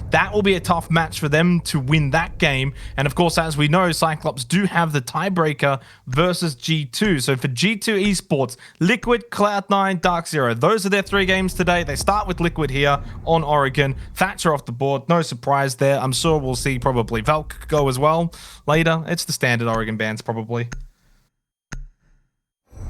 That will be a tough match for them to win that game. And of course, as we know, Cyclops do have the tiebreaker versus G2. So for G2 Esports, Liquid, Cloud9, Dark Zero, those are their 3 games today. They start with Liquid here on Oregon. Thatcher off the board, no surprise there. I'm sure we'll see probably Valk go as well later. It's the standard Oregon bans probably.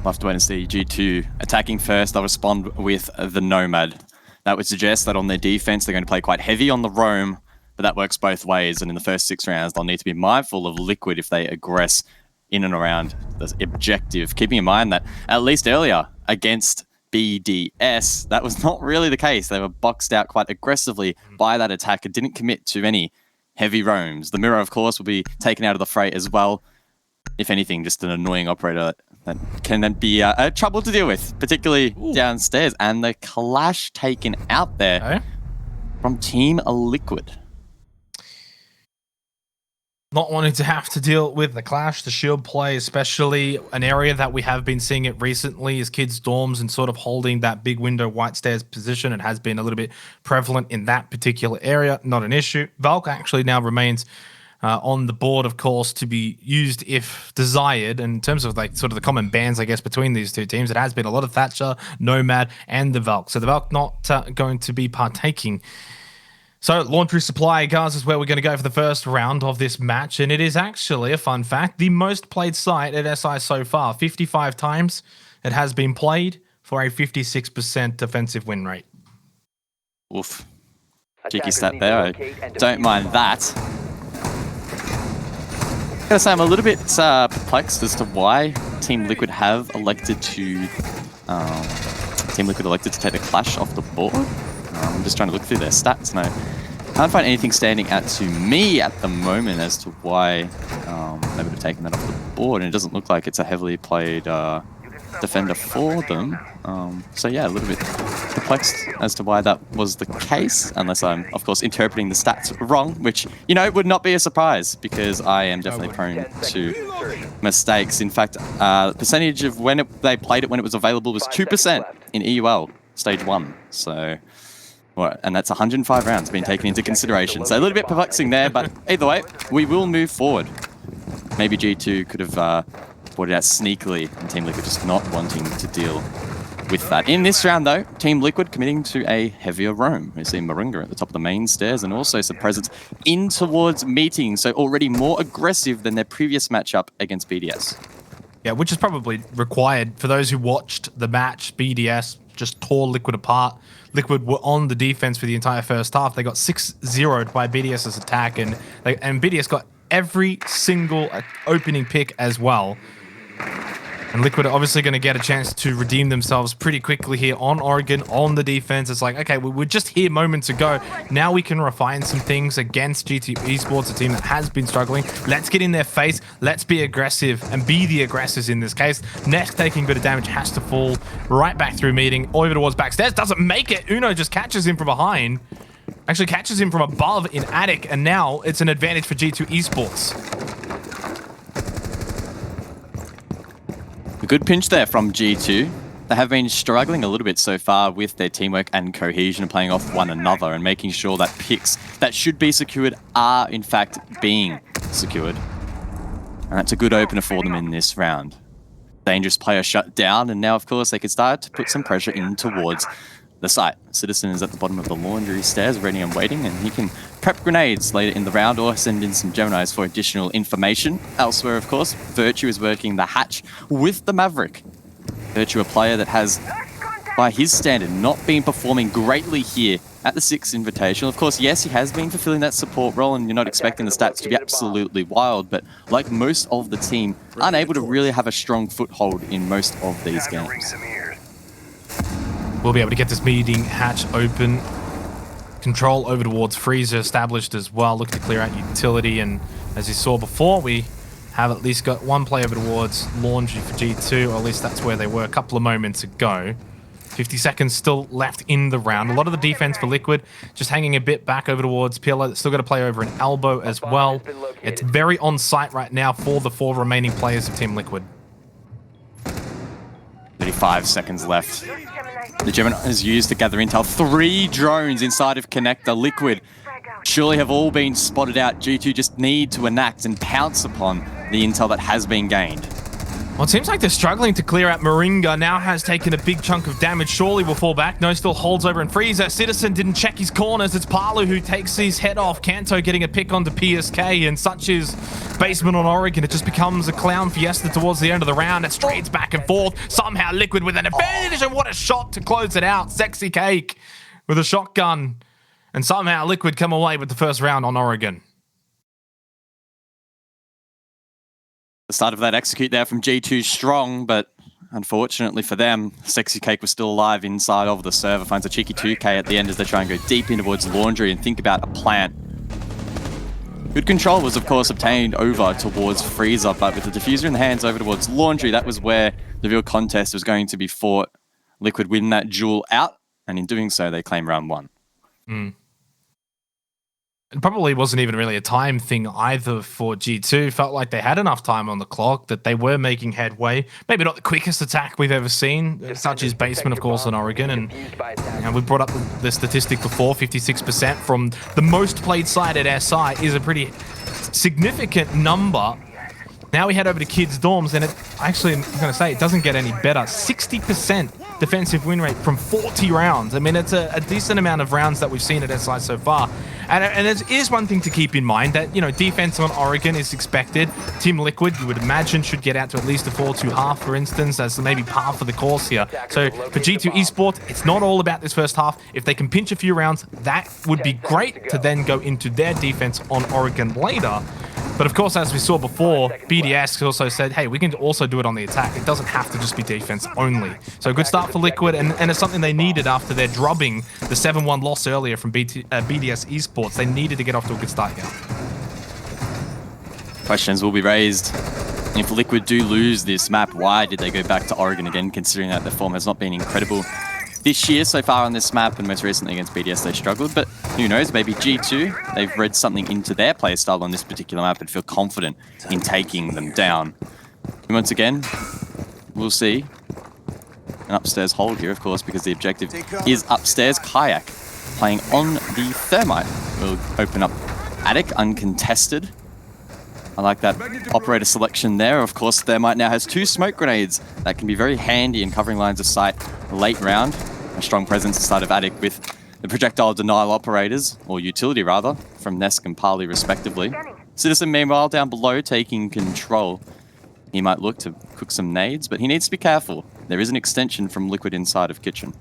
We'll have to wait and see. G2 attacking first. They'll respond with the Nomad. That would suggest that on their defense, they're going to play quite heavy on the roam, but that works both ways. And in the first 6 rounds, they'll need to be mindful of Liquid if they aggress in and around the objective. Keeping in mind that at least earlier against BDS, that was not really the case. They were boxed out quite aggressively by that attack and didn't commit to any heavy roams. The Mirror, of course, will be taken out of the fray as well. If anything, just an annoying operator that can then be trouble to deal with, particularly downstairs. And the clash taken out there from Team Liquid. Not wanting to have to deal with the clash, the shield play, especially an area that we have been seeing it recently is kids' dorms and sort of holding that big window white stairs position. It has been a little bit prevalent in that particular area. Not an issue. Valk actually now remains on the board, of course, to be used if desired. And in terms of like sort of the common bans, I guess, between these 2 teams, it has been a lot of Thatcher, Nomad, and the Valk. So the Valk not going to be partaking. So laundry supply, guys, is where we're going to go for the first round of this match. And it is actually, a fun fact, the most played site at SI so far. 55 times it has been played for a 56% defensive win rate. Oof. Cheeky stat there. I don't mind that. I gotta say, I'm a little bit perplexed as to why Team Liquid have elected to take the clash off the board. I'm just trying to look through their stats and I can't find anything standing out to me at the moment as to why they would have taken that off the board. And it doesn't look like it's a heavily played defender for them. So yeah, a little bit perplexed as to why that was the case, unless I'm, of course, interpreting the stats wrong, which, you know, would not be a surprise because I am definitely prone to mistakes. In fact, the percentage of when they played it when it was available was 2% in EUL Stage 1. So, and that's 105 rounds being taken into consideration. So a little bit perplexing there, but either way, we will move forward. Maybe G2 could have brought it out sneakily, and Team Liquid just not wanting to deal with that. In this round, though, Team Liquid committing to a heavier roam. We see Moringa at the top of the main stairs and also some presence in towards meeting, so already more aggressive than their previous matchup against BDS. Yeah, which is probably required for those who watched the match. BDS just tore Liquid apart. Liquid were on the defense for the entire first half. They got 6-0'd by BDS's attack, and BDS got every single opening pick as well. And Liquid are obviously going to get a chance to redeem themselves pretty quickly here on Oregon, on the defense. It's like, okay, we were just here moments ago. Now we can refine some things against G2 Esports, a team that has been struggling. Let's get in their face. Let's be aggressive and be the aggressors in this case. Next, taking a bit of damage, has to fall right back through meeting, over towards backstairs. Doesn't make it. Uno just catches him from behind. Actually catches him from above in attic, and now it's an advantage for G2 Esports. A good pinch there from G2. They have been struggling a little bit so far with their teamwork and cohesion and playing off one another and making sure that picks that should be secured are in fact being secured. And that's a good opener for them in this round. Dangerous player shut down, and now of course they can start to put some pressure in towards the site. Citizen is at the bottom of the laundry stairs, ready and waiting, and he can prep grenades later in the round or send in some Geminis for additional information. Elsewhere, of course, Virtue is working the hatch with the Maverick. Virtue, a player that has, by his standard, not been performing greatly here at the Six Invitational. Of course, yes, he has been fulfilling that support role, and you're not expecting the stats to be absolutely wild, but like most of the team, unable to really have a strong foothold in most of these games. We'll be able to get this meeting hatch open. Control over towards Freezer established as well. Look to clear out utility, and as you saw before, we have at least got one play over towards laundry for G2, or at least that's where they were a couple of moments ago. 50 seconds still left in the round. A lot of the defense for Liquid just hanging a bit back over towards Pillar. Still got to play over an elbow as well. It's very on site right now for the 4 remaining players of Team Liquid. 35 seconds left. The Gemini is used to gather intel. 3 drones inside of Connector. Liquid surely have all been spotted out. G2 just need to enact and pounce upon the intel that has been gained. Well, it seems like they're struggling to clear out. Moringa now has taken a big chunk of damage. Surely will fall back. No, still holds over and frees. Citizen didn't check his corners. It's Palu who takes his head off. Kanto getting a pick onto PSK, and such is basement on Oregon. It just becomes a clown fiesta towards the end of the round. It trades back and forth. Somehow Liquid with an advantage, and what a shot to close it out. Sexy Cake with a shotgun, and somehow Liquid come away with the first round on Oregon. The start of that execute there from G2 strong, but unfortunately for them, Sexy Cake was still alive inside of the server. Finds a cheeky 2k at the end as they try and go deep in towards Laundry and think about a plant. Good control was, of course, obtained over towards Freezer, but with the diffuser in the hands over towards Laundry, that was where the real contest was going to be fought. Liquid win that duel out, and in doing so, they claim round one. It probably wasn't even really a time thing either for G2. Felt like they had enough time on the clock, that they were making headway. Maybe not the quickest attack we've ever seen, such as basement, of course, on Oregon. And we brought up the statistic before, 56% from the most played side at SI is a pretty significant number. Now we head over to kids' dorms, and I'm going to say, it doesn't get any better. 60% defensive win rate from 40 rounds. I mean, it's a decent amount of rounds that we've seen at SI so far. And it is one thing to keep in mind that, defense on Oregon is expected. Team Liquid, you would imagine, should get out to at least a 4-2 half, for instance, as maybe par for the course here. So for G2 Esports, it's not all about this first half. If they can pinch a few rounds, that would be great to then go into their defense on Oregon later. But of course, as we saw before, BDS also said, hey, we can also do it on the attack. It doesn't have to just be defense only. So good start for Liquid, and it's something they needed after their drubbing, the 7-1 loss earlier from BDS Esports. They needed to get off to a good start here. Questions will be raised. If Liquid do lose this map, why did they go back to Oregon again, considering that their form has not been incredible this year so far on this map, and most recently against BDS they struggled, but who knows, maybe G2, they've read something into their playstyle on this particular map and feel confident in taking them down. And once again, we'll see an upstairs hold here, of course, because the objective is upstairs. Kayak playing on the Thermite will open up Attic, uncontested. I like that operator selection there. Of course, Thermite now has 2 smoke grenades that can be very handy in covering lines of sight late round. A strong presence inside of Attic with the projectile denial operators, or utility rather, from Nesk and Parley respectively. Citizen, meanwhile, down below taking control. He might look to cook some nades, but he needs to be careful. There is an extension from Liquid inside of Kitchen.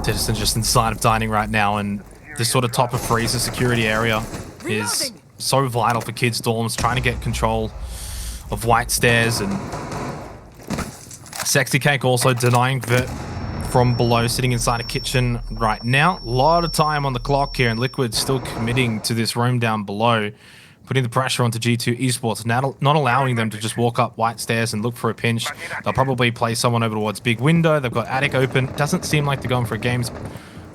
Citizen just inside of dining right now, and this sort of top of freezer security area is so vital for kids' dorms, trying to get control of White Stairs, and Sexy Cake also denying Vert from below, sitting inside a kitchen right now. A lot of time on the clock here, and Liquid still committing to this roam down below, putting the pressure onto G2 Esports, not allowing them to just walk up White Stairs and look for a pinch. They'll probably play someone over towards Big Window. They've got Attic open. Doesn't seem like they're going for a games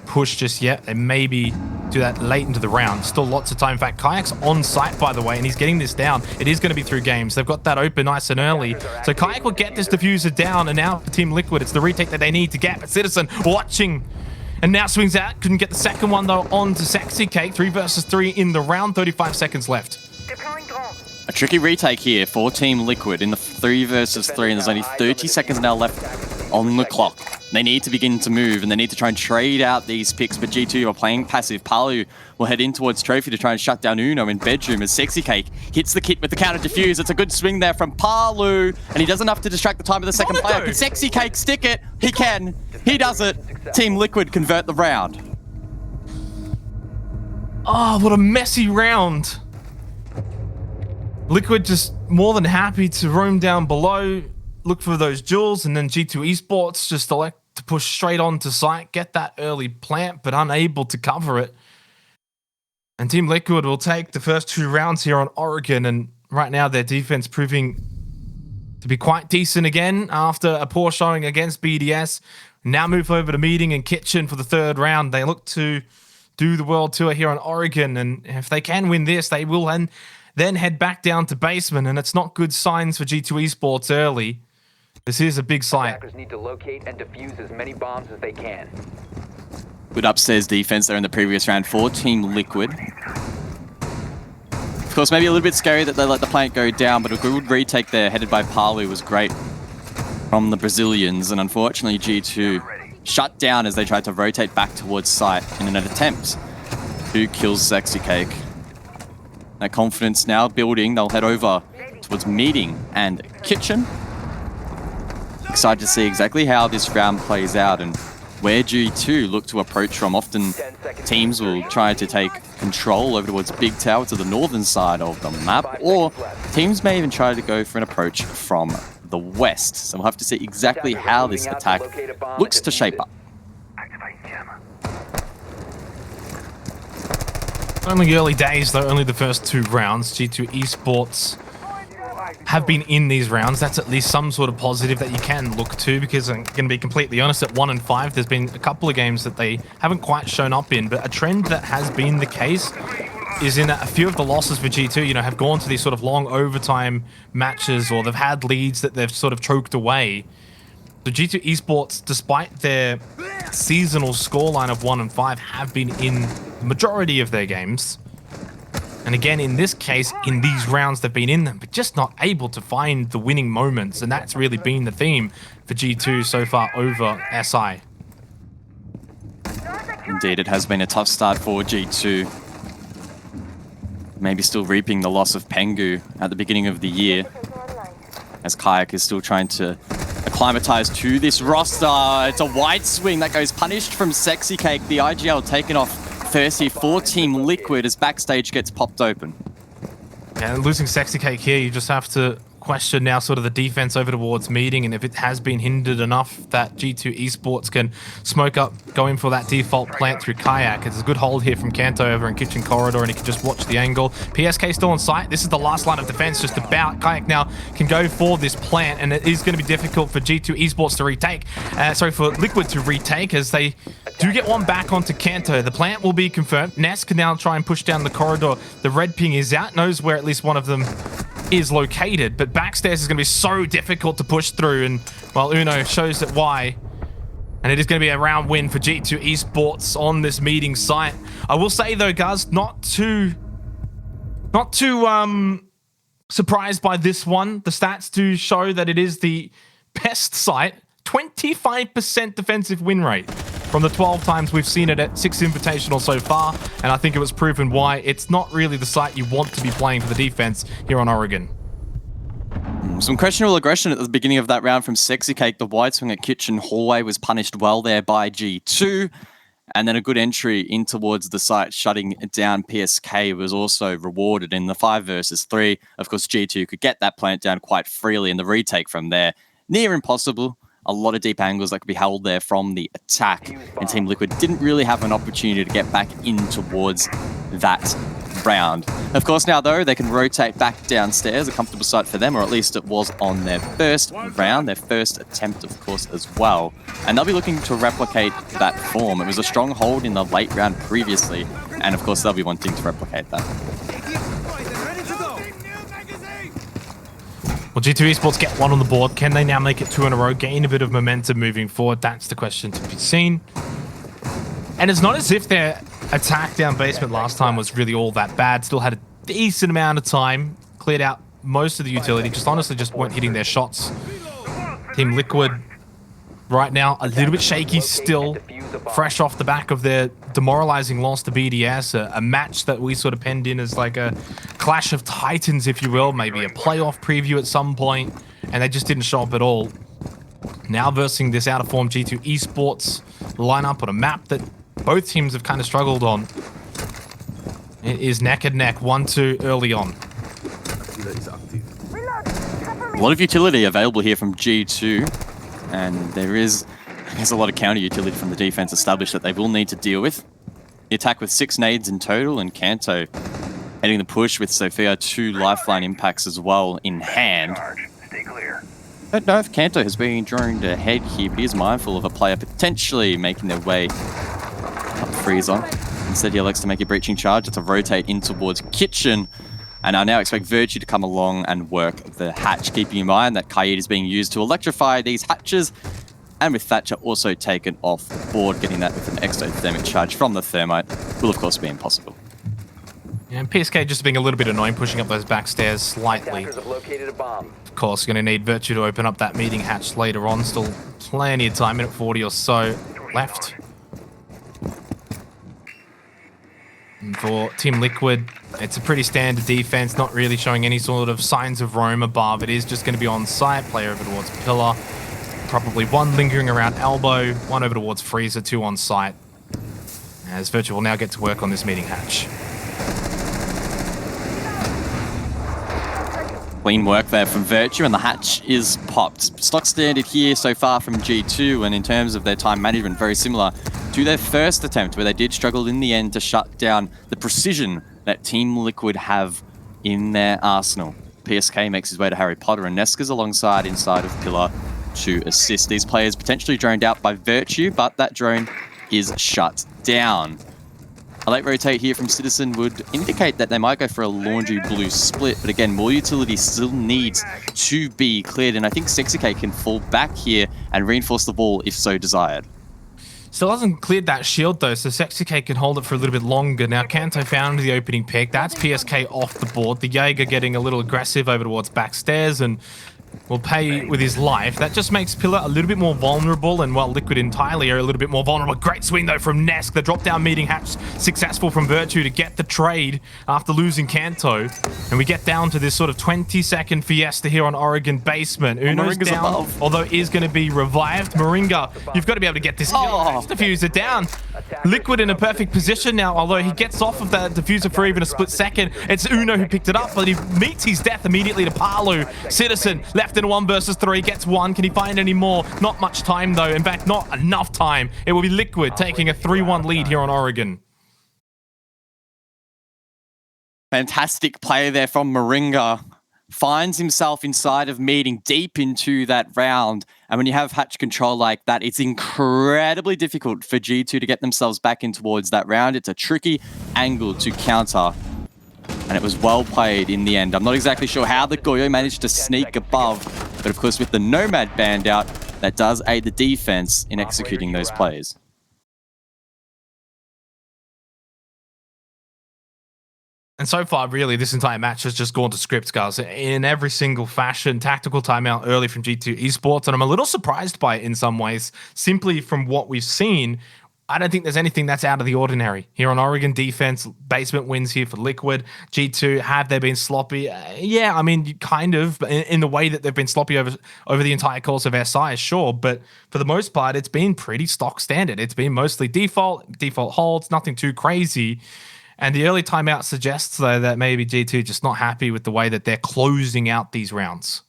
push just yet. They maybe do that late into the round. Still lots of time. In fact, Kayak's on site, by the way, and he's getting this down. It is going to be through games. They've got that open nice and early. So Kayak will get this diffuser down, and now for Team Liquid, it's the retake that they need to get. But Citizen watching, and now swings out. Couldn't get the second one, though, on to Sexy Cake. 3 versus 3 in the round. 35 seconds left. A tricky retake here for Team Liquid in the 3 versus 3, and there's only 30 seconds now left on the clock. They need to begin to move, and they need to try and trade out these picks, but G2 are playing passive. Palu will head in towards Trophy to try and shut down Uno in bedroom as Sexy Cake hits the kit with the counter diffuse. It's a good swing there from Palu, and he does enough to distract the time of the second player. Can Sexy Cake stick it? He can. He does it. Team Liquid convert the round. Oh, what a messy round. Liquid just more than happy to roam down below, look for those jewels, and then G2 Esports just elect to push straight onto site, get that early plant, but unable to cover it. And Team Liquid will take the first 2 rounds here on Oregon, and right now their defense proving to be quite decent again after a poor showing against BDS. Now move over to Meeting and Kitchen for the 3rd round. They look to do the World Tour here on Oregon, and if they can win this, they will then head back down to Basement, and it's not good signs for G2 Esports early. This is a big site. Attackers need to locate and defuse as many bombs as they can. Good upstairs defense there in the previous round for Team Liquid. Of course, maybe a little bit scary that they let the plant go down, but a good retake there headed by Palu was great from the Brazilians, and unfortunately G2 shut down as they tried to rotate back towards site in an attempt to kill Sexy Cake. That confidence now building, they'll head over towards Meeting and Kitchen. Excited to see exactly how this round plays out and where G2 look to approach from. Often teams will try to take control over towards Big Tower to the northern side of the map, or teams may even try to go for an approach from the west. So we'll have to see exactly how this attack looks to shape up. Only early days though, only the first 2 rounds. G2 Esports have been in these rounds. That's at least some sort of positive that you can look to, because I'm going to be completely honest, at 1 and 5, there's been a couple of games that they haven't quite shown up in, but a trend that has been the case is in a few of the losses for G2, you know, have gone to these sort of long overtime matches, or they've had leads that they've sort of choked away. The G2 Esports, despite their seasonal scoreline of 1 and 5, have been in the majority of their games. And again, in this case, in these rounds, they've been in them, but just not able to find the winning moments. And that's really been the theme for G2 so far over SI. Indeed, it has been a tough start for G2. Maybe still reaping the loss of Pengu at the beginning of the year, as Kayak is still trying to acclimatize to this roster. It's a wide swing that goes punished from Sexy Cake. The IGL taken off first here for Team Liquid as backstage gets popped open. And losing Sexy Cake here, you just have to question now sort of the defense over towards Meeting, and if it has been hindered enough that G2 Esports can smoke up, go in for that default plant through Kayak. It's a good hold here from Kanto over in Kitchen Corridor, and he can just watch the angle. PSK still on site. This is the last line of defense just about. Kayak now can go for this plant, and it is going to be difficult for G2 Esports to retake. For Liquid to retake, as they do get one back onto Kanto. The plant will be confirmed. Ness can now try and push down the corridor. The red ping is out, knows where at least one of them is located, but backstairs is going to be so difficult to push through, and well, Uno shows it why. And it is going to be a round win for G2 Esports on this Meeting site. I will say though, guys, not too surprised by this one. The stats do show that it is the best site. 25% defensive win rate from the 12 times we've seen it at Six Invitational so far, and I think it was proven why it's not really the site you want to be playing for the defense here on Oregon. Some questionable aggression at the beginning of that round from Sexy Cake. The wide swing at Kitchen Hallway was punished well there by G2, and then a good entry in towards the site, shutting down PSK, was also rewarded in the 5 versus 3. Of course, G2 could get that plant down quite freely, and the retake from there, near impossible. A lot of deep angles that could be held there from the attack, and Team Liquid didn't really have an opportunity to get back in towards that round. Of course, now though, they can rotate back downstairs, a comfortable site for them, or at least it was on their first round, their first attempt, of course, as well. And they'll be looking to replicate that form. It was a strong hold in the late round previously, and of course, they'll be wanting to replicate that. Well, G2 Esports get one on the board. Can they now make it 2 in a row, gain a bit of momentum moving forward? That's the question to be seen. And it's not as if their attack down basement last time was really all that bad. Still had a decent amount of time, cleared out most of the utility, just honestly just weren't hitting their shots. Team Liquid right now a little bit shaky still, fresh off the back of their demoralizing loss to BDS, a match that we sort of penned in as like a clash of titans, if you will, maybe a playoff preview at some point, and they just didn't show up at all. Now versing this out of form G2 Esports lineup on a map that both teams have kind of struggled on. It is neck and neck, 1-2 early on. A lot of utility available here from G2. And there is, I guess, a lot of counter utility from the defense established that they will need to deal with. The attack with 6 nades in total, and Kanto heading the push with Sophia 2 lifeline impacts as well in hand. I don't know if Kanto has been drawing ahead here, but he is mindful of a player potentially making their way up freeze on. Instead, he elects to make a breaching charge to rotate in towards Kitchen. And I now expect Virtue to come along and work the hatch, keeping in mind that Kaid is being used to electrify these hatches. and with Thatcher also taken off the board, getting that with an exothermic charge from the Thermite will of course be impossible. And PSK just being a little bit annoying, pushing up those back stairs slightly. Attackers have located a bomb. Of course, going to need Virtue to open up that meeting hatch later on. Still plenty of time, minute 40 or so left. And for Team Liquid, it's a pretty standard defense, not really showing any sort of signs of roam above. It is just going to be on site, play over towards Pillar. Probably one lingering around Elbow, one over towards Freezer, two on site. As Virtue will now get to work on this meeting hatch. Clean work there from Virtue, and the hatch is popped. Stock standard here so far from G2, and in terms of their time management, very similar to their first attempt, where they did struggle in the end to shut down the precision that Team Liquid have in their arsenal. PSK makes his way to Harry Potter, and Nesca's alongside inside of Pillar to assist. These players potentially droned out by Virtue, but that drone is shut down. A late rotate here from Citizen would indicate that they might go for a laundry blue split, but again, more utility still needs to be cleared, and I think SexyK can fall back here and reinforce the wall if so desired. Still hasn't cleared that shield though, so SexyK can hold it for a little bit longer. Now Kanto found the opening pick. That's PSK off the board. The Jaeger getting a little aggressive over towards backstairs and will pay with his life. That just makes Pillar a little bit more vulnerable, and while Liquid entirely are a little bit more vulnerable. Great swing though from Nesk. The drop down meeting hatch successful from Virtue to get the trade after losing Kanto. And we get down to this sort of 20-second fiesta here on Oregon basement. Uno's Moringa's down, above. although is going to be revived. Moringa, you've got to be able to get this kill. Oh. Diffuser down. Liquid in a perfect position now, although he gets off of that diffuser for even a split second. It's Uno who picked it up, but he meets his death immediately to Palu. Citizen left in a 1 versus 3, gets one. Can he find any more? Not much time though. In fact, not enough time. It will be Liquid taking a 3-1 lead here on Oregon. Fantastic play there from Moringa. Finds himself inside of meeting deep into that round. And when you have hatch control like that, it's incredibly difficult for G2 to get themselves back in towards that round. It's a tricky angle to counter. And it was well played in the end. I'm not exactly sure how the Goyo managed to sneak above, but of course with the Nomad band out, that does aid the defense in executing those plays. And so far, really, this entire match has just gone to script, guys, in every single fashion. Tactical timeout early from G2 Esports, and I'm a little surprised by it in some ways. Simply from what we've seen, I don't think there's anything that's out of the ordinary. Here on Oregon defense, basement wins here for Liquid. G2, have they been sloppy? Yeah, I mean, kind of, in the way that they've been sloppy over the entire course of SI, sure. But for the most part, it's been pretty stock standard. It's been mostly default holds, nothing too crazy. And the early timeout suggests, though, that maybe G2 just not happy with the way that they're closing out these rounds.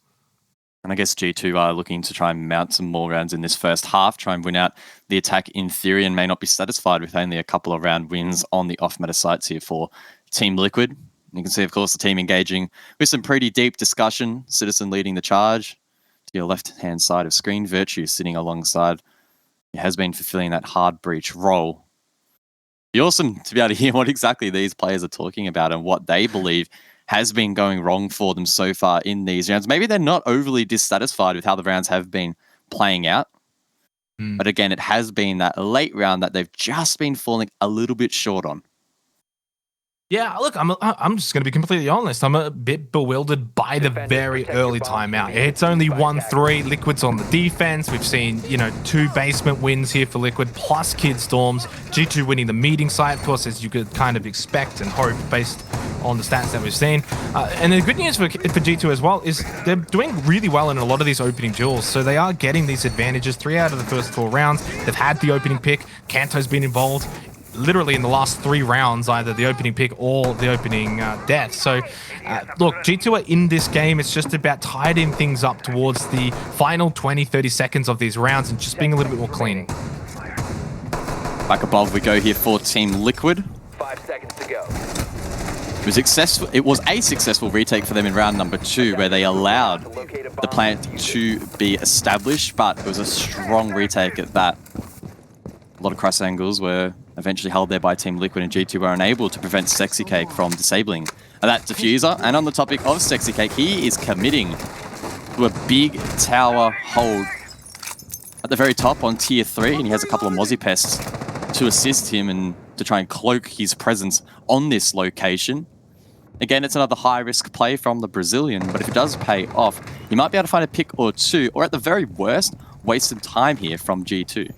And I guess G2 are looking to try and mount some more rounds in this first half, try and win out the attack in theory, and may not be satisfied with only a couple of round wins on the off-meta sites here for Team Liquid. You can see, of course, the team engaging with some pretty deep discussion. Citizen leading the charge. To your left-hand side of screen, Virtue sitting alongside. He has been fulfilling that hard breach role. Be awesome to be able to hear what exactly these players are talking about and what they believe has been going wrong for them so far in these rounds. Maybe they're not overly dissatisfied with how the rounds have been playing out. But again, it has been that late round that they've just been falling a little bit short on. Yeah, look, I'm just going to be completely honest. I'm a bit bewildered by the very early timeout. It's only 1-3. Liquid's on the defense. We've seen, 2 basement wins here for Liquid, plus Kid Storms. G2 winning the meeting site, of course, as you could kind of expect and hope based on the stats that we've seen. And the good news for G2 as well is they're doing really well in a lot of these opening duels. So they are getting these advantages. 3 out of the first 4 rounds, they've had the opening pick. Kanto's been involved literally in the last 3 rounds, either the opening pick or the opening death. So, look, G2 are in this game. It's just about tidying things up towards the final 20-30 seconds of these rounds and just being a little bit more clean. Back above we go here for Team Liquid. 5 seconds to go. It was a successful retake for them in round number 2, where they allowed the plant to be established, but it was a strong retake at that. A lot of cross angles were eventually held there by Team Liquid, and G2 were unable to prevent Sexy Cake from disabling that diffuser. And on the topic of Sexy Cake, he is committing to a big tower hold. at the very top on tier 3, and he has a couple of Mozzie Pests to assist him and to try and cloak his presence on this location. Again, it's another high-risk play from the Brazilian, but if it does pay off, he might be able to find a pick or two, or at the very worst, waste some time here from G2.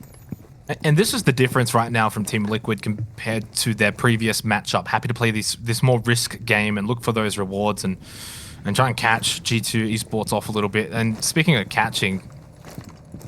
And this is the difference right now from Team Liquid compared to their previous matchup. Happy to play this more risk game and look for those rewards and try and catch G2 Esports off a little bit. And speaking of catching,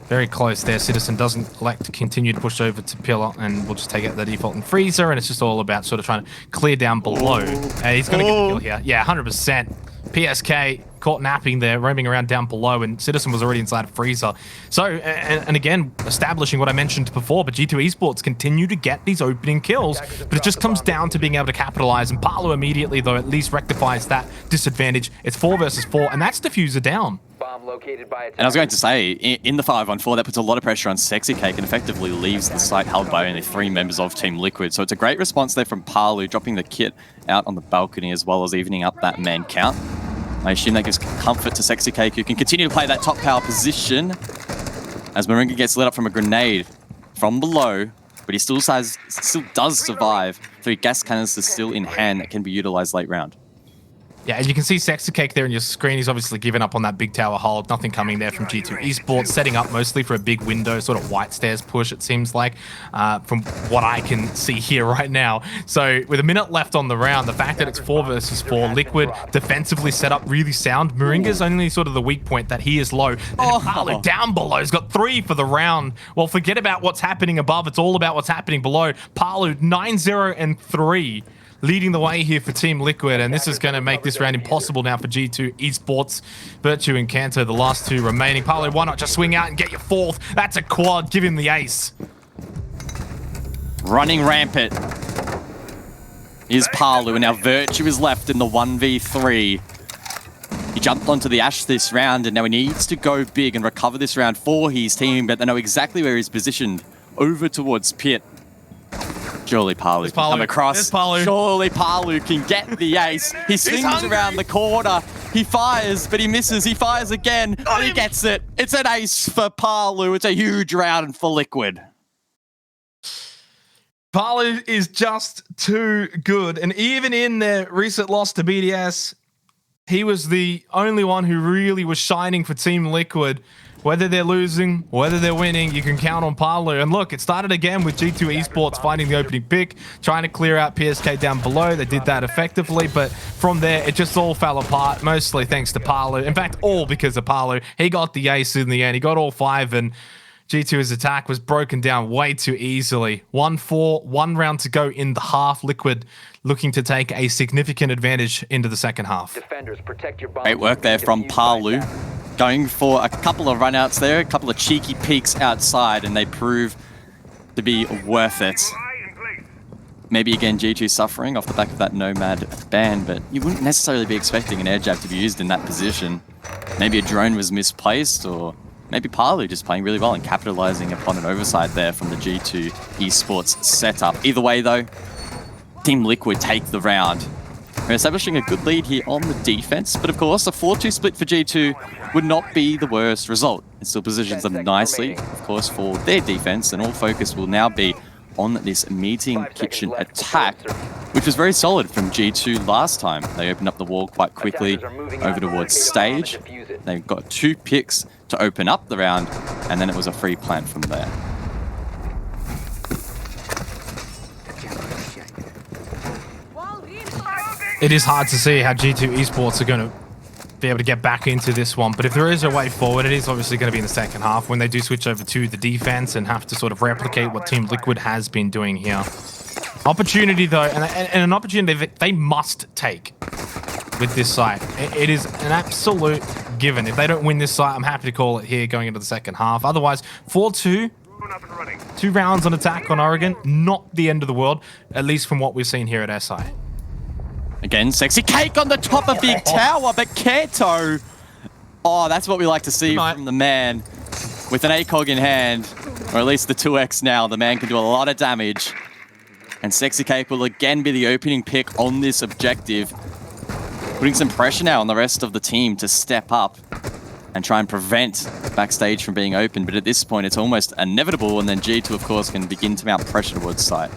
very close there. Citizen doesn't elect to continue to push over to Pillar, and we'll just take out the default and Freezer, and it's just all about sort of trying to clear down below. And he's going to get a kill here. Yeah, 100%. PSK caught napping there, roaming around down below, and Citizen was already inside of Freezer. So, and again, establishing what I mentioned before, but G2 Esports continue to get these opening kills, but it just comes down to being able to capitalize, and Paolo immediately, though, at least rectifies that disadvantage. It's 4 versus 4, and that's Diffuser down. Bomb located by And I was going to say, in the 5-on-4, that puts a lot of pressure on Sexy Cake and effectively leaves the site held by only 3 members of Team Liquid. So it's a great response there from Palu, dropping the kit out on the balcony as well as evening up that man count. I assume that gives comfort to Sexy Cake, who can continue to play that top power position as Moringa gets lit up from a grenade from below, but he still does survive. 3 gas canisters still in hand that can be utilized late round. Yeah, as you can see Sexy Cake there in your screen, he's obviously given up on that big tower hold. Nothing coming there from G2 Esports, setting up mostly for a big window, sort of white stairs push, it seems like, from what I can see here right now. So with a minute left on the round, the fact that it's 4 versus 4, Liquid defensively set up really sound. Moringa's only sort of the weak point that he is low. And Paolo down below has got 3 for the round. Well, forget about what's happening above. It's all about what's happening below. Paolo 9-0 and 3. Leading the way here for Team Liquid, and this is going to make this round impossible now for G2 Esports. Virtue and Kanto, the last 2 remaining. Paolo, why not just swing out and get your 4th? That's a quad. Give him the ace. Running rampant is Palu, and now Virtue is left in the 1v3. He jumped onto the Ash this round, and now he needs to go big and recover this round for his team, but they know exactly where he's positioned, over towards Pit. Surely Palu can come across. Surely Palu can get the ace. He swings around the corner. He fires, but he misses. He fires again, and he gets it. It's an ace for Palu. It's a huge round for Liquid. Palu is just too good. And even in their recent loss to BDS, he was the only one who really was shining for Team Liquid. Whether they're losing, whether they're winning, you can count on Paolo. And look, it started again with G2 Esports finding the opening pick, trying to clear out PSK down below. They did that effectively, but from there, it just all fell apart, mostly thanks to Paolo. In fact, all because of Paolo. He got the ace in the end. He got all 5, and G2's attack was broken down way too easily. 1-4, 1 round to go in the half. Liquid looking to take a significant advantage into the second half. Defenders, protect your bomb. Great work there from Palu. Going for a couple of runouts there, a couple of cheeky peeks outside, and they prove to be worth it. Maybe again G2 suffering off the back of that Nomad ban, but you wouldn't necessarily be expecting an air jab to be used in that position. Maybe a drone was misplaced, or maybe Palu just playing really well and capitalizing upon an oversight there from the G2 Esports setup. Either way though, Team Liquid take the round. We're establishing a good lead here on the defense, but of course a 4-2 split for G2 would not be the worst result. It still positions them nicely, of course, for their defense, and all focus will now be on this meeting kitchen attack, which was very solid from G2 last time. They opened up the wall quite quickly over towards stage. They got 2 picks to open up the round, and then it was a free plant from there. It is hard to see how G2 Esports are going to be able to get back into this one, but if there is a way forward, it is obviously going to be in the second half when they do switch over to the defense and have to sort of replicate what Team Liquid has been doing here. Opportunity though, and an opportunity that they must take with this site. It is an absolute given. If they don't win this site, I'm happy to call it here going into the second half. Otherwise, 4-2, 2 rounds on attack on Oregon, not the end of the world, at least from what we've seen here at SI. Again, Sexy Cake on the top of Big Tower, but Kanto. Oh, that's what we like to see from the man. With an ACOG in hand, or at least the 2x now, the man can do a lot of damage. And Sexy Cake will again be the opening pick on this objective, putting some pressure now on the rest of the team to step up. and try and prevent backstage from being open. But at this point, it's almost inevitable, and then G2, of course, can begin to mount pressure towards site.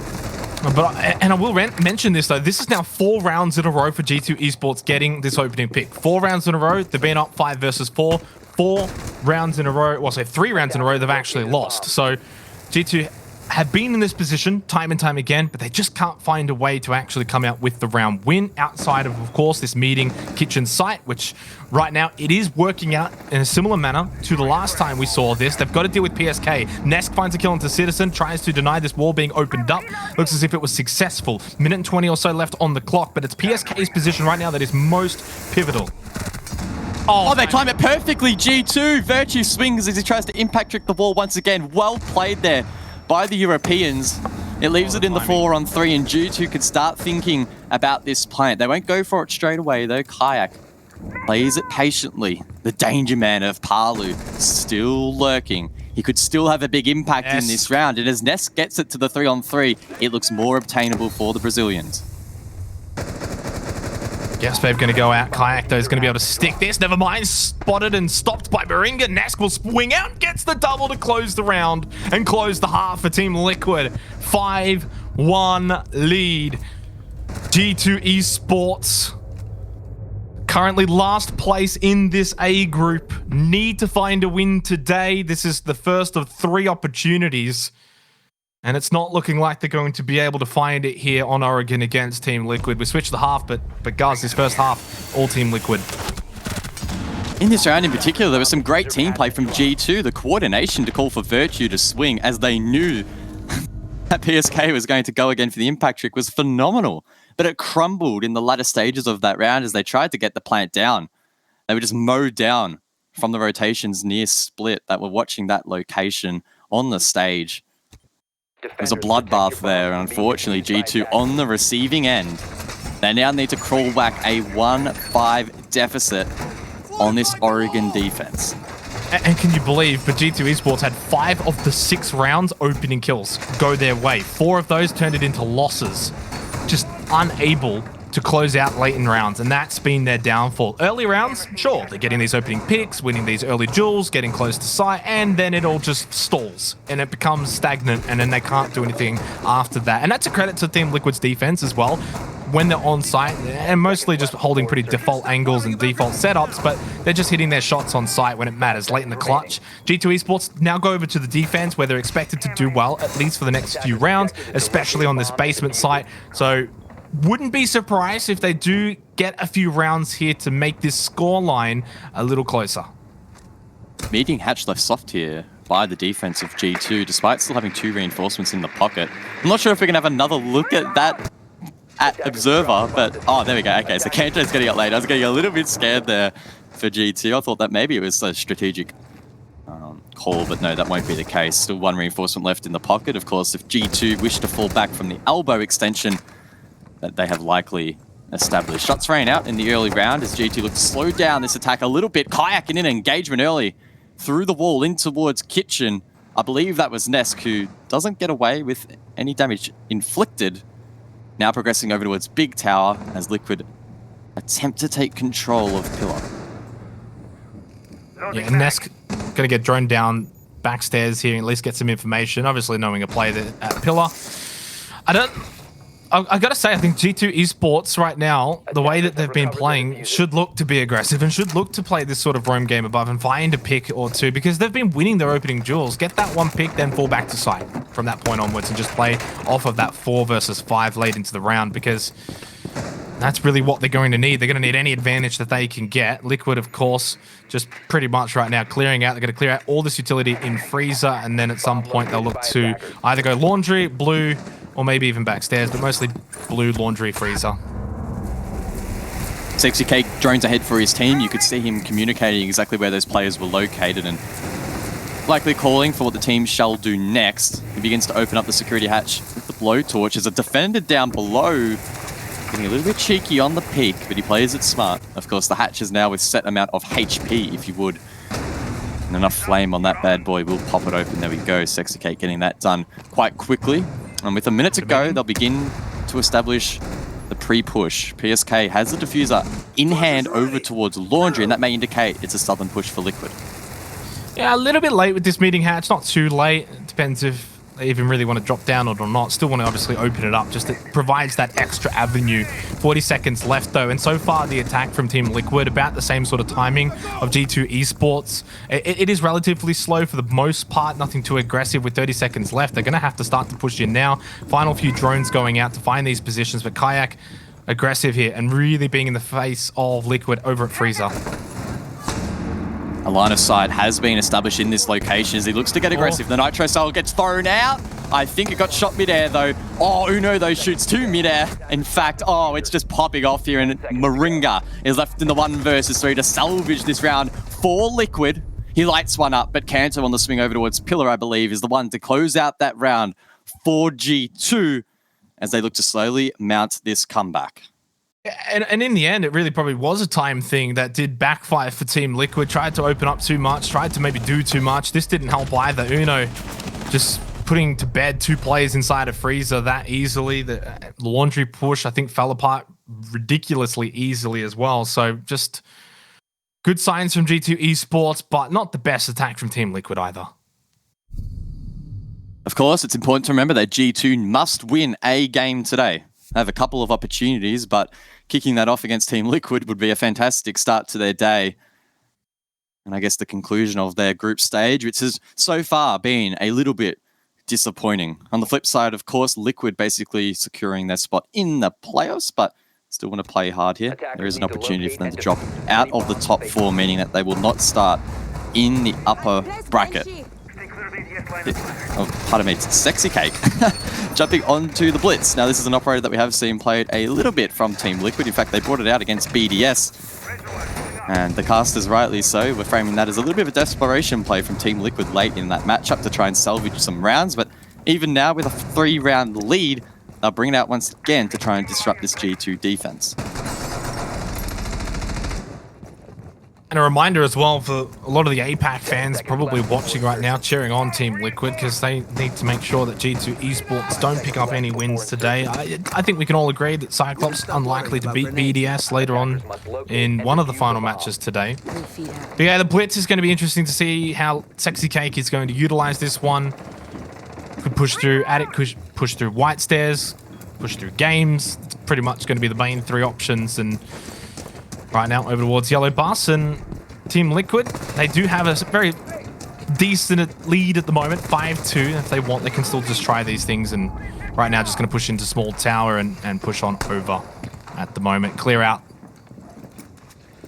And I will mention this, though. This is now 4 rounds in a row for G2 Esports getting this opening pick. 4 rounds in a row. They've been up 5 versus 4. 4 rounds in a row. Well, say 3 rounds in a row they've actually lost. So G2 have been in this position time and time again, but they just can't find a way to actually come out with the round win outside of course, this meeting kitchen site, which right now it is working out in a similar manner to the last time we saw this. They've got to deal with PSK. Nesk finds a kill into Citizen, tries to deny this wall being opened up. Looks as if it was successful. Minute and 20 or so left on the clock, but it's PSK's position right now that is most pivotal. Oh, they time it perfectly. G2, Virtue swings as he tries to impact trick the wall once again. Well played there by the Europeans. It leaves it in the 4-on-3, and G2 could start thinking about this plant. They won't go for it straight away, though. Kayak plays it patiently. The danger man of Palu still lurking. He could still have a big impact in this round, and as Ness gets it to the 3-on-3, it looks more obtainable for the Brazilians. Gaspabe going to go out. Kayak, though, is going to be able to stick this. Never mind. Spotted and stopped by Baringa. Nask will swing out, gets the double to close the round and close the half for Team Liquid. 5-1 lead. G2 Esports, currently last place in this A group, need to find a win today. This is the first of 3 opportunities. And it's not looking like they're going to be able to find it here on Oregon against Team Liquid. We switched the half, but guys, this first half, all Team Liquid. In this round in particular, there was some great team play from G2. The coordination to call for Virtue to swing as they knew that PSK was going to go again for the impact trick was phenomenal. But it crumbled in the latter stages of that round as they tried to get the plant down. They were just mowed down from the rotations near split that were watching that location on the stage. There's a bloodbath there, and unfortunately G2 on the receiving end. They now need to crawl back a 1-5 deficit on this Oregon defense. And can you believe, but G2 Esports had 5 of the 6 rounds opening kills go their way. 4 of those turned it into losses. Just unable to close out late in rounds, and that's been their downfall. Early rounds, sure, they're getting these opening picks, winning these early duels, getting close to site, and then it all just stalls, and it becomes stagnant, and then they can't do anything after that. And that's a credit to Team Liquid's defense as well, when they're on site, and mostly just holding pretty default angles and default setups, but they're just hitting their shots on site when it matters, late in the clutch. G2 Esports now go over to the defense, where they're expected to do well, at least for the next few rounds, especially on this basement site. So wouldn't be surprised if they do get a few rounds here to make this scoreline a little closer. Meeting hatch left soft here by the defense of G2, despite still having 2 reinforcements in the pocket. I'm not sure if we can have another look at that at Observer, but oh, there we go. Okay, so Kanto's getting it late. I was getting a little bit scared there for G2. I thought that maybe it was a strategic call, but no, that won't be the case. Still 1 reinforcement left in the pocket. Of course, if G2 wish to fall back from the elbow extension that they have likely established. Shots rain out in the early round as G2 look to slow down this attack a little bit. Kayak in an engagement early through the wall in towards Kitchen. I believe that was Nesk, who doesn't get away with any damage inflicted. Now progressing over towards Big Tower as Liquid attempt to take control of Pillar. Yeah, Nesk gonna get droned down backstairs here and at least get some information. Obviously knowing a play at Pillar. I gotta say, I think G2 Esports right now, the way that they've been playing, should look to be aggressive and should look to play this sort of roam game above and find a pick or 2, because they've been winning their opening duels. Get that 1 pick, then fall back to site from that point onwards and just play off of that 4 versus 5 late into the round, because that's really what they're going to need. They're going to need any advantage that they can get. Liquid, of course, just pretty much right now clearing out. They're going to clear out all this utility in Freezer, and then at some point they'll look to either go Laundry, Blue, or maybe even backstairs, but mostly Blue, Laundry, Freezer. Sexy Cake drones ahead for his team. You could see him communicating exactly where those players were located and likely calling for what the team shall do next. He begins to open up the security hatch with the blowtorch as a defender down below, getting a little bit cheeky on the peak, but he plays it smart. Of course, the hatch is now with set amount of HP, if you would. And enough flame on that bad boy will pop it open. There we go. Sexy Cake getting that done quite quickly. And with a minute to go, they'll begin to establish the pre-push. PSK has the diffuser in hand over towards Laundry, and that may indicate it's a southern push for Liquid. Yeah, a little bit late with this meeting hatch. Not too late. It depends if they even really want to drop down or not. Still want to obviously open it up. Just it provides that extra avenue. 40 seconds left though, and so far the attack from Team Liquid about the same sort of timing of G2 Esports. It is relatively slow for the most part. Nothing too aggressive with 30 seconds left. They're going to have to start to push in now. Final few drones going out to find these positions, but Kayak aggressive here and really being in the face of Liquid over at Freezer. A line of sight has been established in this location as he looks to get aggressive. The Nitro Cell gets thrown out. I think it got shot midair though. Oh, Uno though shoots to midair. In fact, oh, it's just popping off here, and Moringa is left in the 1 versus 3 to salvage this round for Liquid. He lights one up, but Kanto on the swing over towards Pillar, I believe, is the one to close out that round for G2 as they look to slowly mount this comeback. And in the end, it really probably was a time thing that did backfire for Team Liquid. Tried to open up too much, tried to maybe do too much. This didn't help either. Uno just putting to bed 2 players inside of Freezer that easily. The Laundry push, I think, fell apart ridiculously easily as well. So just good signs from G2 Esports, but not the best attack from Team Liquid either. Of course, it's important to remember that G2 must win a game today. They have a couple of opportunities, but kicking that off against Team Liquid would be a fantastic start to their day. And I guess the conclusion of their group stage, which has so far been a little bit disappointing. On the flip side, of course, Liquid basically securing their spot in the playoffs, but still want to play hard here. There is an opportunity for them to drop out of the top 4, meaning that they will not start in the upper bracket. Oh, pardon me, it's Sexy Cake. Jumping onto the Blitz. Now, this is an operator that we have seen played a little bit from Team Liquid. In fact, they brought it out against BDS. And the casters, rightly so, were framing that as a little bit of a desperation play from Team Liquid late in that matchup to try and salvage some rounds. But even now, with a 3-round lead, they'll bring it out once again to try and disrupt this G2 defense. And a reminder as well for a lot of the APAC fans probably watching right now, cheering on Team Liquid, because they need to make sure that G2 Esports don't pick up any wins today. I think we can all agree that Cyclops unlikely to beat BDS later on in one of the final matches today. But yeah, the Blitz is going to be interesting to see how Sexy Cake is going to utilize this one. Could push through Attic, could push through White Stairs, push through Games. It's pretty much going to be the main 3 options. And right now, over towards Yellow Bus and Team Liquid. They do have a very decent lead at the moment, 5-2. If they want, they can still just try these things. And right now, just going to push into Small Tower and push on over at the moment. Clear out.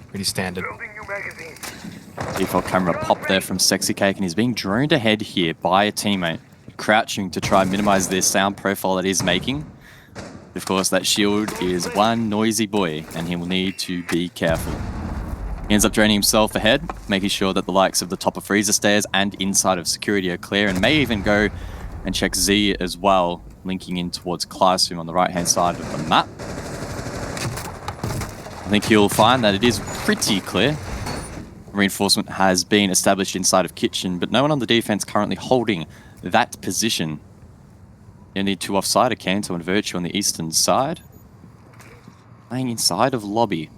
Pretty standard. Default camera pop there from Sexy Cake, and he's being droned ahead here by a teammate, crouching to try and minimize their sound profile that he's making. Of course, that shield is one noisy boy, and he will need to be careful. He ends up draining himself ahead, making sure that the likes of the top of Freezer Stairs and inside of security are clear, and may even go and check Z as well, linking in towards Classroom on the right-hand side of the map. I think you'll find that it is pretty clear. Reinforcement has been established inside of Kitchen, but no one on the defense currently holding that position. You need 2 offside, a Kanto and Virtue on the eastern side. Playing inside of lobby.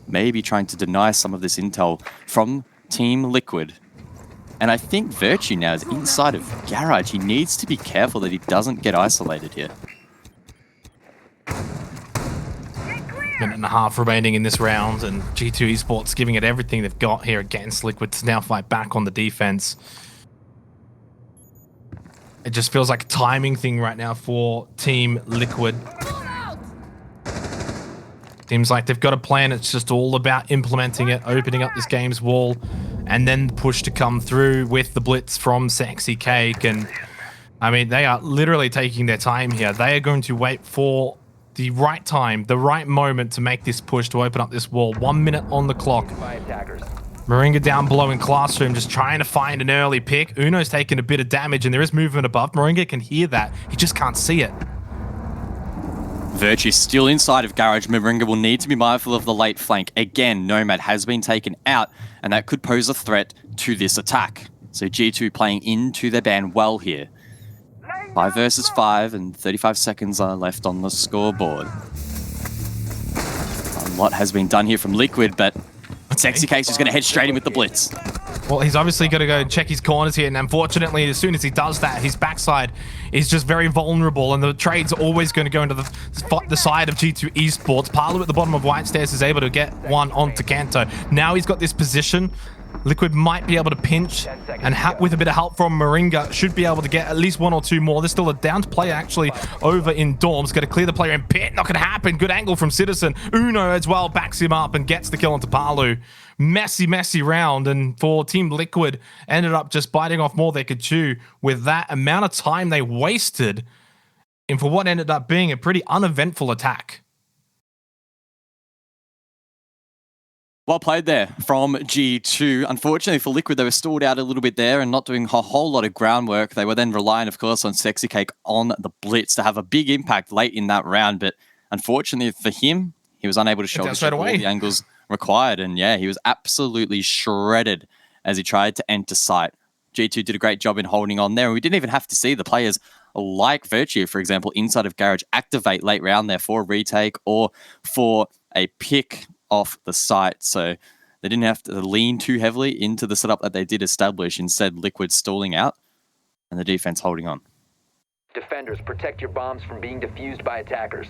Maybe trying to deny some of this intel from Team Liquid. And I think Virtue now is inside of Garage. He needs to be careful that he doesn't get isolated here. Minute and a half remaining in this round, and G2 Esports giving it everything they've got here against Liquid to now fight back on the defense. It just feels like a timing thing right now for Team Liquid. Seems like they've got a plan. It's just all about implementing it, opening up this game's wall, and then the push to come through with the Blitz from Sexy Cake. And I mean, they are literally taking their time here. They are going to wait for the right time, the right moment to make this push to open up this wall. 1 minute on the clock. Moringa down below in Classroom, just trying to find an early pick. Uno's taking a bit of damage, and there is movement above. Moringa can hear that. He just can't see it. Virtue still inside of Garage. Moringa will need to be mindful of the late flank. Again, Nomad has been taken out, and that could pose a threat to this attack. So G2 playing into their ban well here. 5 versus 5, and 35 seconds are left on the scoreboard. lot has been done here from Liquid, but Sexy Case is going to head straight in with the blitz. Well, he's obviously going to go check his corners here, and unfortunately, as soon as he does that, his backside is just very vulnerable, and the trade's always going to go into the side of G2 Esports. Palu at the bottom of White Stairs is able to get one onto Kanto. Now he's got this position. Liquid might be able to pinch, and with a bit of help from Moringa, should be able to get at least one or two more. There's still a downed player actually over in Dorms. Got to clear the player in pit. Not going to happen. Good angle from Citizen. Uno as well backs him up and gets the kill onto Palu. Messy round, and for Team Liquid, ended up just biting off more they could chew with that amount of time they wasted, and for what ended up being a pretty uneventful attack. Well played there from G2. Unfortunately for Liquid, they were stalled out a little bit there and not doing a whole lot of groundwork. They were then relying, of course, on Sexy Cake on the blitz to have a big impact late in that round. But unfortunately for him, he was unable to shoulder all the angles required. And yeah, he was absolutely shredded as he tried to enter site. G2 did a great job in holding on there. And we didn't even have to see the players like Virtue, for example, inside of Garage activate late round there for a retake or for a pick off the site, so they didn't have to lean too heavily into the setup that they did establish. Instead, Liquid stalling out and the defense holding on. Defenders, protect your bombs from being defused by attackers.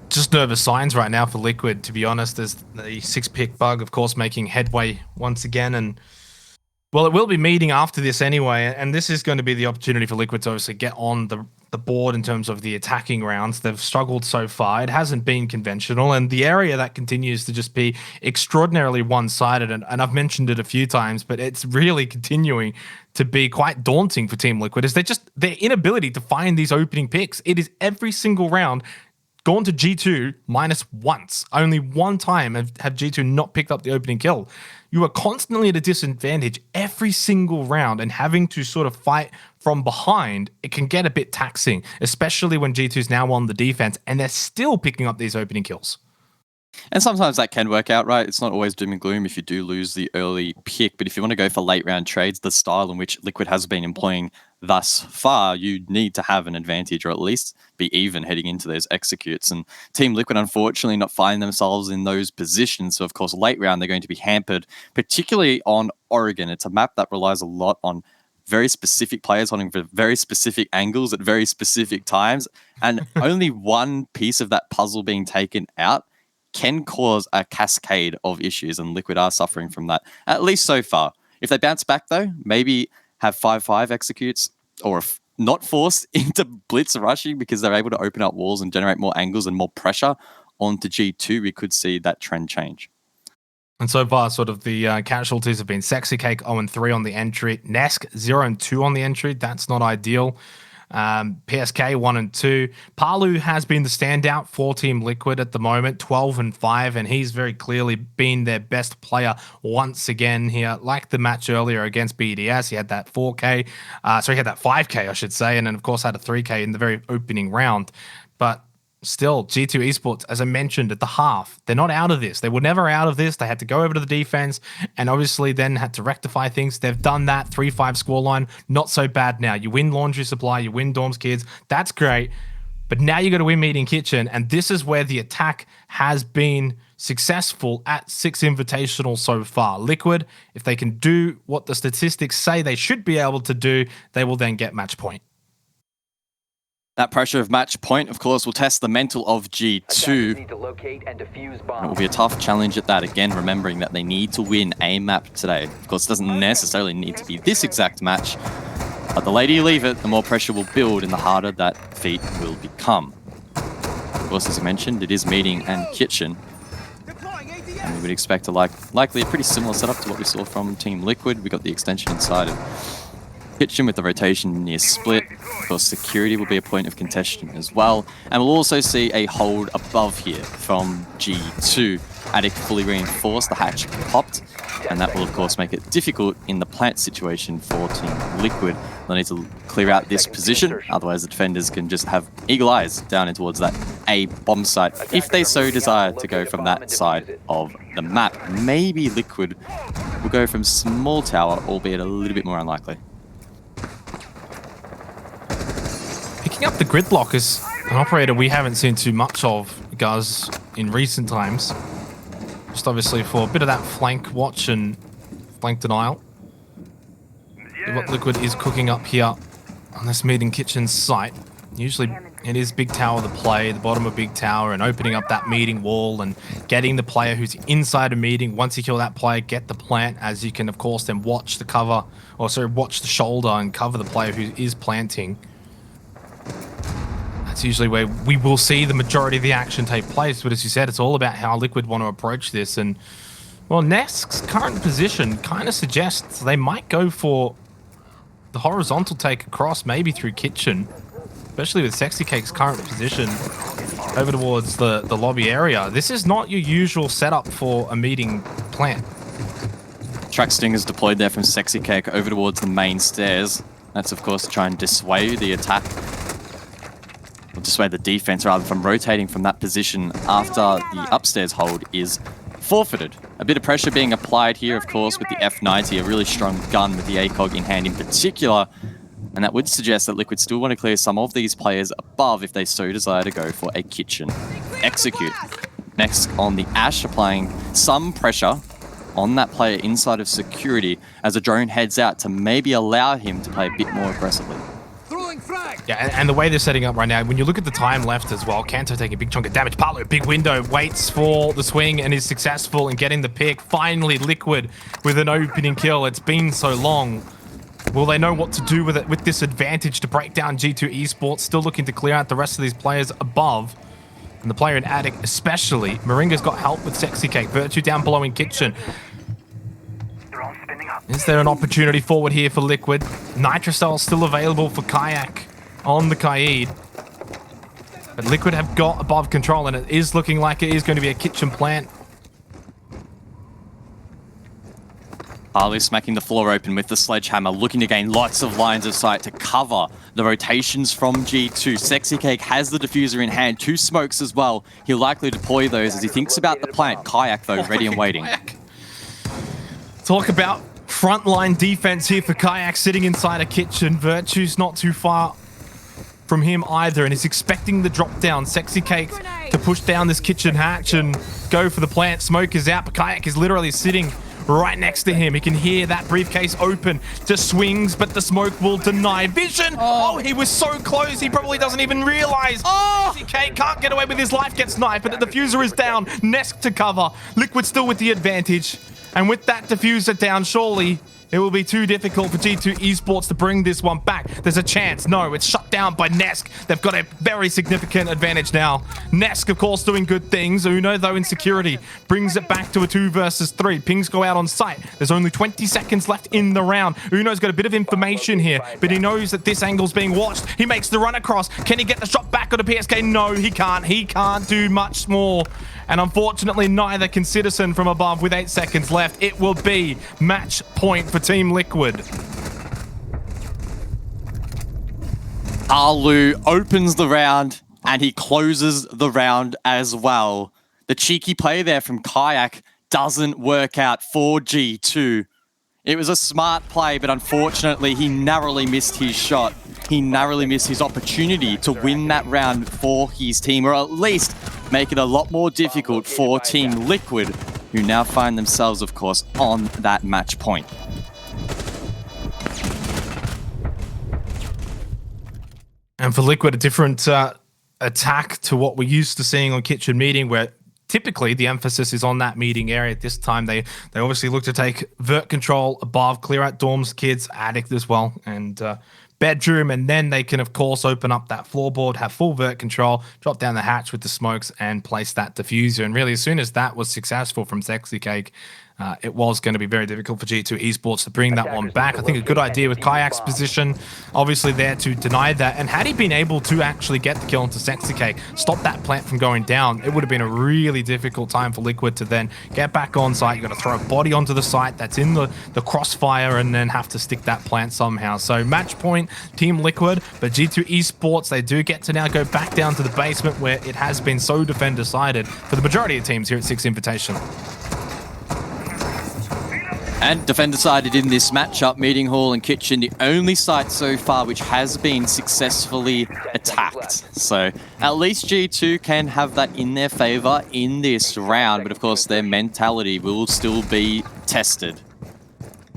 Just nervous signs right now for Liquid, to be honest. There's the 6-pick bug, of course, making headway once again, and well, it will be meeting after this anyway, and this is going to be the opportunity for Liquid to obviously get on the board in terms of the attacking rounds. They've struggled so far. It hasn't been conventional, and the area that continues to just be extraordinarily one-sided, and I've mentioned it a few times, but it's really continuing to be quite daunting for Team Liquid, is their inability to find these opening picks. It is every single round gone to G2 minus once. Only one time have G2 not picked up the opening kill. You are constantly at a disadvantage every single round, and having to sort of fight from behind, it can get a bit taxing, especially when G2's now on the defense and they're still picking up these opening kills. And sometimes that can work out, right? It's not always doom and gloom if you do lose the early pick, but if you want to go for late round trades, the style in which Liquid has been employing thus far, you need to have an advantage, or at least be even heading into those executes. And Team Liquid, unfortunately, not finding themselves in those positions. So, of course, late round, they're going to be hampered, particularly on Oregon. It's a map that relies a lot on very specific players holding for very specific angles at very specific times. And only one piece of that puzzle being taken out can cause a cascade of issues, and Liquid are suffering from that, at least so far. If they bounce back, though, maybe have 5-5 executes, or not forced into blitz rushing because they're able to open up walls and generate more angles and more pressure onto G2, we could see that trend change. And so far, sort of the casualties have been Sexy Cake 0-3 on the entry, Nesk 0-2 on the entry. That's not ideal. PSK 1-2. Palu has been the standout for Team Liquid at the moment, 12-5, and he's very clearly been their best player once again here. Like the match earlier against BDS, he had that 4K, he had that 5K, I should say, and then of course had a 3K in the very opening round. But still, G2 Esports, as I mentioned at the half, they're not out of this. They were never out of this. They had to go over to the defense and obviously then had to rectify things. They've done that. 3-5 scoreline. Not so bad now. You win Laundry Supply, you win Dorms Kids. That's great. But now you got to win Meeting Kitchen, and this is where the attack has been successful at Six Invitational so far. Liquid, if they can do what the statistics say they should be able to do, they will then get match point. That pressure of match point, of course, will test the mental of G2. Need to locate and defuse bombs. And it will be a tough challenge at that, again, remembering that they need to win a map today. Of course, it doesn't necessarily need to be this exact match, but the later you leave it, the more pressure will build and the harder that feat will become. Of course, as I mentioned, it is Meeting and Kitchen. And we would expect likely a pretty similar setup to what we saw from Team Liquid. We got the extension inside of Kitchen with the rotation near split. Of course, security will be a point of contention as well. And we'll also see a hold above here from G2. Attic fully reinforced, the hatch popped, and that will of course make it difficult in the plant situation for Team Liquid. They'll need to clear out this position, otherwise the defenders can just have eagle eyes down in towards that A bomb site if they so desire to go from that side of the map. Maybe Liquid will go from small tower, albeit a little bit more unlikely. Picking up the grid block is an operator we haven't seen too much of Guz in recent times. Just obviously for a bit of that flank watch and flank denial. What Liquid is cooking up here on this meeting kitchen site. Usually it is big tower the play, the bottom of big tower, and opening up that meeting wall and getting the player who's inside a meeting. Once you kill that player, get the plant, as you can of course then watch the cover, or sorry, watch the shoulder and cover the player who is planting. That's usually where we will see the majority of the action take place. But as you said, it's all about how Liquid want to approach this. And well, Nesk's current position kind of suggests they might go for the horizontal take across, maybe through kitchen, especially with Sexy Cake's current position over towards the lobby area. This is not your usual setup for a meeting plant. Track Stingers deployed there from Sexy Cake over towards the main stairs. That's of course to try and dissuade the attack, or dissuade the defense rather, from rotating from that position after the upstairs hold is forfeited. A bit of pressure being applied here, of course, with the F90, a really strong gun with the ACOG in hand in particular. And that would suggest that Liquid still want to clear some of these players above if they so desire to go for a kitchen execute. Next on the Ash, applying some pressure on that player inside of security as a drone heads out to maybe allow him to play a bit more aggressively. Yeah, and the way they're setting up right now, when you look at the time left as well, Kanto taking a big chunk of damage. Paolo, big window, waits for the swing and is successful in getting the pick. Finally, Liquid with an opening kill. It's been so long. Will they know what to do with it, with this advantage to break down G2 Esports? Still looking to clear out the rest of these players above. And the player in Attic especially. Moringa's got help with Sexy Cake. Virtue down below in kitchen. Is there an opportunity forward here for Liquid? Nitrocell still available for Kayak on the Kaid. But Liquid have got above control, and it is looking like it is going to be a kitchen plant. Harley smacking the floor open with the sledgehammer, looking to gain lots of lines of sight to cover the rotations from G2. Sexy Cake has the diffuser in hand, 2 smokes as well. He'll likely deploy those as he thinks about the plant. Kayak, though, ready and waiting. Talk about frontline defense here for Kayak, sitting inside a kitchen. Virtue's not too far from him either, and is expecting the drop down. Sexy Cake to push down this kitchen hatch and go for the plant. Smoke is out, but Kayak is literally sitting right next to him. He can hear that briefcase open. Just swings, but the smoke will deny vision. Oh, he was so close. He probably doesn't even realize. Sexy Cake can't get away with his life, gets sniped, but the diffuser is down. Nesk to cover. Liquid still with the advantage. And with that diffuser down, surely it will be too difficult for G2 Esports to bring this one back. There's a chance. No, it's shut down by Nesk. They've got a very significant advantage now. Nesk, of course, doing good things. Uno, though, in security, brings it back to a 2 versus 3. Pings go out on site. There's only 20 seconds left in the round. Uno's got a bit of information here, but he knows that this angle's being watched. He makes the run across. Can he get the shot back on a PSK? No, he can't. He can't do much more. And unfortunately, neither can Citizen from above with 8 seconds left. It will be match point for Team Liquid. Arlu opens the round and he closes the round as well. The cheeky play there from Kayak doesn't work out for G2. It was a smart play, but unfortunately, he narrowly missed his shot. He narrowly missed his opportunity to win that round for his team, or at least make it a lot more difficult for Team Liquid, who now find themselves, of course, on that match point. And for Liquid, a different attack to what we're used to seeing on Kitchen Meeting, where typically the emphasis is on that meeting area. This time they obviously look to take vert control above, clear out dorms, kids, attic as well, and bedroom, and then they can of course open up that floorboard, have full vert control, drop down the hatch with the smokes, and place that diffuser. And really, as soon as that was successful from Sexy Cake, it was going to be very difficult for G2 Esports to bring that one back. I think a good idea with Kayak's position, obviously there to deny that. And had he been able to actually get the kill into Sexy Cake, stop that plant from going down, it would have been a really difficult time for Liquid to then get back on site. You've got to throw a body onto the site that's in the crossfire and then have to stick that plant somehow. So match point, Team Liquid, but G2 Esports, they do get to now go back down to the basement where it has been so defend-decided for the majority of teams here at Six Invitational. And Defender decided in this matchup, Meeting Hall and Kitchen, the only site so far which has been successfully attacked. So at least G2 can have that in their favor in this round, but of course their mentality will still be tested.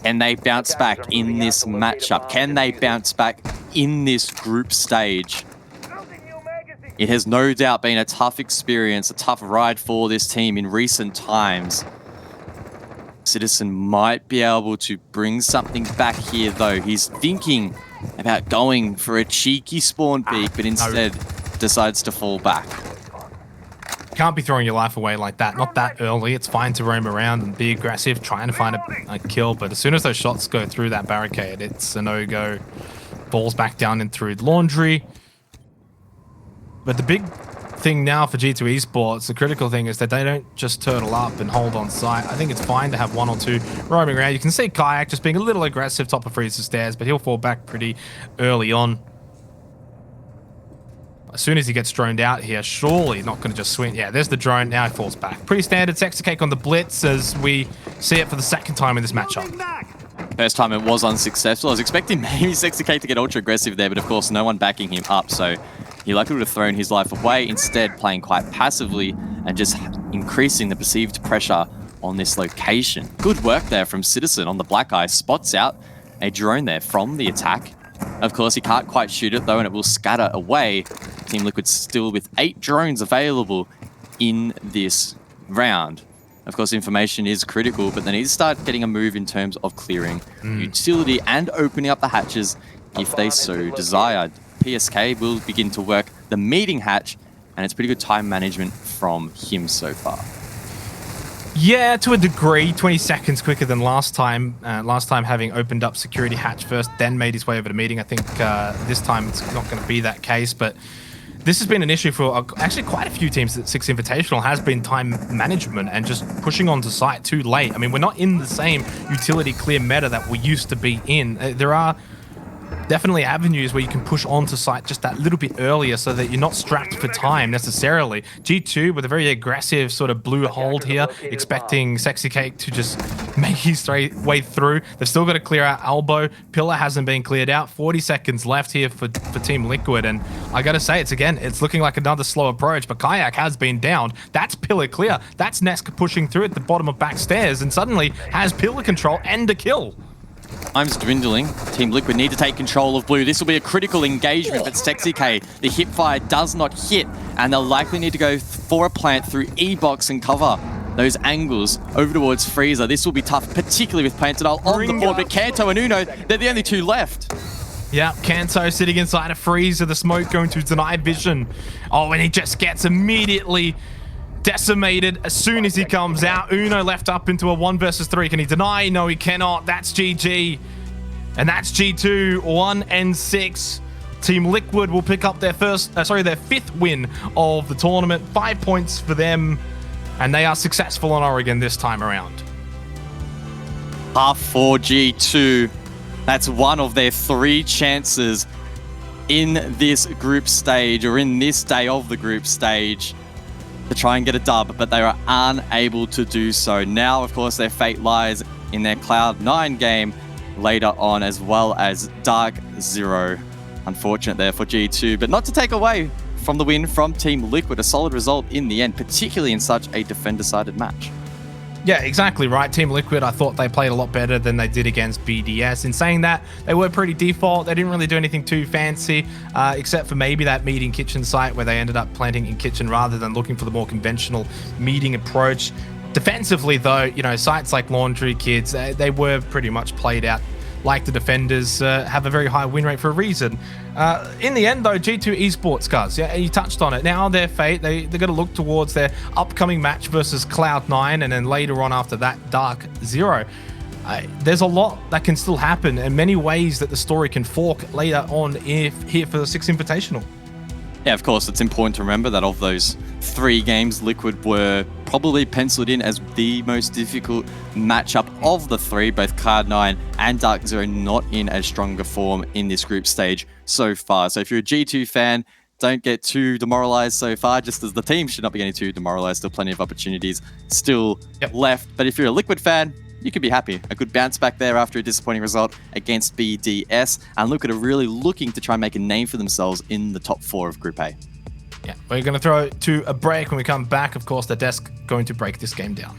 Can they bounce back in this matchup? Can they bounce back in this group stage? It has no doubt been a tough experience, a tough ride for this team in recent times. Citizen might be able to bring something back here, though. He's thinking about going for a cheeky spawn peek, but instead decides to fall back. Can't be throwing your life away like that. Not that early. It's fine to roam around and be aggressive, trying to find a kill. But as soon as those shots go through that barricade, it's a no-go. Falls back down and through laundry. But the big thing now for G2 Esports, the critical thing is that they don't just turtle up and hold on site. I think it's fine to have one or two roaming around. You can see Kayak just being a little aggressive top of Freeze's stairs, but he'll fall back pretty early on. As soon as he gets droned out here, surely not going to just swing. Yeah, there's the drone. Now he falls back. Pretty standard Sexy Cake on the blitz as we see it for the second time in this matchup. First time it was unsuccessful. I was expecting maybe Sexy Cake to get ultra aggressive there, but of course no one backing him up, so he likely would have thrown his life away, instead playing quite passively and just increasing the perceived pressure on this location. Good work there from Citizen on the Black Eye. Spots out a drone there from the attack. Of course, he can't quite shoot it though, and it will scatter away. Team Liquid still with 8 drones available in this round. Of course, information is critical, but they need to start getting a move in terms of clearing utility and opening up the hatches if they so desired. PSK will begin to work the meeting hatch, and it's pretty good time management from him so far. Yeah, to a degree, 20 seconds quicker than last time. Last time having opened up security hatch first, then made his way over to meeting. I think this time it's not going to be that case, but this has been an issue for actually quite a few teams. That Six Invitational has been time management and just pushing onto site too late. I mean, we're not in the same utility clear meta that we used to be in. There are definitely avenues where you can push onto site just that little bit earlier so that you're not strapped for time necessarily. G2 with a very aggressive sort of blue hold here, expecting Sexy Cake to just make his way through. They've still got to clear out Elbow. Pillar hasn't been cleared out. 40 seconds left here for Team Liquid, and I gotta say, it's looking like another slow approach, but Kayak has been downed. That's Pillar clear. That's Nesk pushing through at the bottom of back stairs and suddenly has Pillar control and a kill. Time's dwindling. Team Liquid need to take control of blue. This will be a critical engagement, but Sexy K, the hip fire does not hit, and they'll likely need to go for a plant through E-box and cover those angles over towards Freezer. This will be tough, particularly with Plantadol on the board, but Kanto and Uno, they're the only two left. Yeah, Kanto sitting inside a Freezer, the smoke going to deny vision. Oh, and he just gets immediately decimated as soon as he comes out. Uno left up into a 1 versus 3. Can he deny? No, he cannot. That's GG. And that's G2, 1-6. Team Liquid will pick up their their 5th win of the tournament. 5 points for them. And they are successful on Oregon this time around. Half for G2. That's one of their 3 chances in this group stage, or in this day of the group stage, to try and get a dub, but they are unable to do so. Now, of course, their fate lies in their Cloud9 game later on, as well as Dark Zero. Unfortunate there for G2, but not to take away from the win from Team Liquid. A solid result in the end, particularly in such a defender-sided match. Yeah, exactly right. Team Liquid, I thought they played a lot better than they did against BDS. In saying that, they were pretty default. They didn't really do anything too fancy, except for maybe that meeting kitchen site where they ended up planting in kitchen rather than looking for the more conventional meeting approach. Defensively, though, you know, sites like Laundry, Kids, they were pretty much played out like the defenders, have a very high win rate for a reason. In the end, though, G2 Esports, guys, yeah, you touched on it. Now their fate, they're going to look towards their upcoming match versus Cloud9, and then later on after that, Dark Zero. There's a lot that can still happen, and many ways that the story can fork later on here for the Six Invitational. Yeah, of course, it's important to remember that of those 3 games, Liquid were probably penciled in as the most difficult matchup of the 3, both Cloud9 and Dark Zero not in as stronger form in this group stage so far. So if you're a G2 fan, don't get too demoralized so far, just as the team should not be getting too demoralized. Still plenty of opportunities still left. But if you're a Liquid fan, you could be happy. A good bounce back there after a disappointing result against BDS. And Liquid are really looking to try and make a name for themselves in the top 4 of Group A. Yeah, we're going to throw to a break. When we come back, of course, the desk going to break this game down.